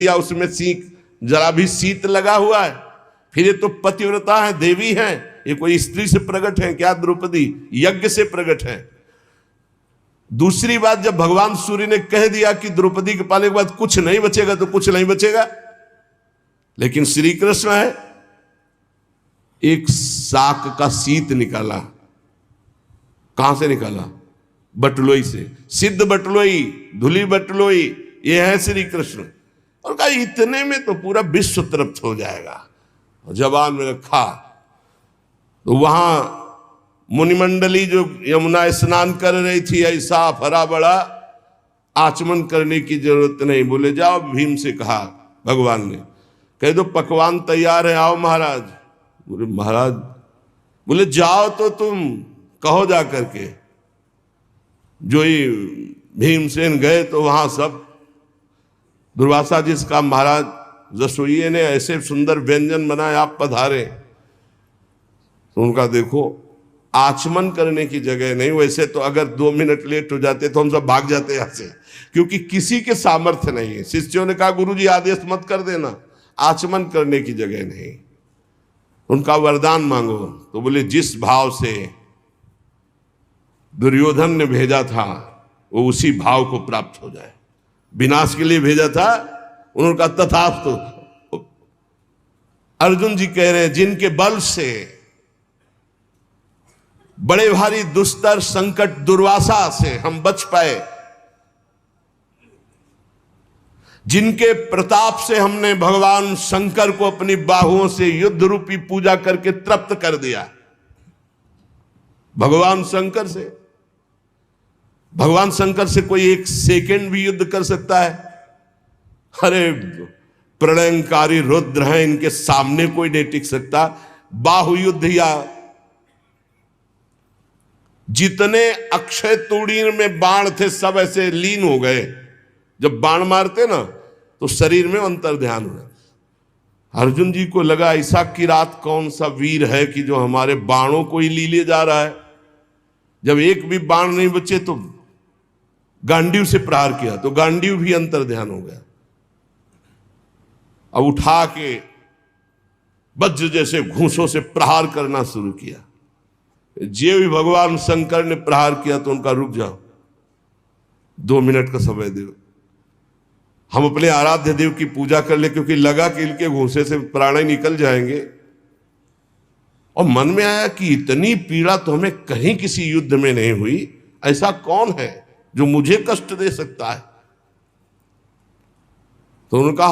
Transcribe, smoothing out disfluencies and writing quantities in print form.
या उसमें जरा भी शीत लगा हुआ है? फिर ये तो पतिव्रता है, देवी हैं, ये कोई स्त्री से प्रकट है क्या? द्रौपदी यज्ञ से प्रकट है। दूसरी बात, जब भगवान सूर्य ने कह दिया कि द्रौपदी के पाने के बाद कुछ नहीं बचेगा, तो कुछ नहीं बचेगा। लेकिन श्री कृष्ण है, एक साक का शीत निकाला। कहां से निकाला? बटलोई से। सिद्ध बटलोई, धुली बटलोई, ये है श्री कृष्ण। और कहा इतने में तो पूरा विश्व तृप्त हो जाएगा। जबान में रखा तो वहां मुनिमंडली जो यमुना स्नान कर रही थी, ऐसा फरा बड़ा आचमन करने की जरूरत नहीं। बोले जाओ, भीम से कहा भगवान ने, कह दो पकवान तैयार है, आओ महाराज। बोले महाराज, बोले जाओ तो तुम कहो जा करके। जो ही भीमसेन गए तो वहां सब दुर्वासा जिसका महाराज रसोइये ने ऐसे सुंदर व्यंजन बनाए, आप पधारे। तो उनका देखो आचमन करने की जगह नहीं। वैसे तो अगर 2 मिनट लेट हो जाते तो हम सब भाग जाते यहाँ से, क्योंकि किसी के सामर्थ्य नहीं है। शिष्यों ने कहा गुरु जी आदेश मत कर देना, आचमन करने की जगह नहीं। उनका वरदान मांगो। तो बोले जिस भाव से दुर्योधन ने भेजा था वो उसी भाव को प्राप्त हो जाए। विनाश के लिए भेजा था, उन्होंने कहा तथास्तु। अर्जुन जी कह रहे हैं जिनके बल से बड़े भारी दुस्तर संकट दुर्वासा से हम बच पाए, जिनके प्रताप से हमने भगवान शंकर को अपनी बाहुओं से युद्ध रूपी पूजा करके तृप्त कर दिया। भगवान शंकर से कोई 1 सेकंड भी युद्ध कर सकता है? अरे प्रलयंकारी रुद्र हैं, इनके सामने कोई नहीं टिक सकता। बाहु युद्ध या जितने अक्षय तूणीर में बाण थे सब ऐसे लीन हो गए। जब बाण मारते ना तो शरीर में अंतर ध्यान हो जाता। अर्जुन जी को लगा ऐसा किरात कौन सा वीर है कि जो हमारे बाणों को ही ली ले जा रहा है। जब एक भी बाण नहीं बचे तो गांडीव से प्रहार किया तो गांडीव भी अंतर ध्यान हो गया। अब उठा के वज्र जैसे घूंसों से प्रहार करना शुरू किया। जे भी भगवान शंकर ने प्रहार किया तो उनका रुक जाओ, 2 मिनट का समय दो, हम अपने आराध्य देव की पूजा कर ले, क्योंकि लगा कि इनके घूंसे से प्राण निकल जाएंगे। और मन में आया कि इतनी पीड़ा तो हमें कहीं किसी युद्ध में नहीं हुई, ऐसा कौन है जो मुझे कष्ट दे सकता है? तो उन्होंने कहा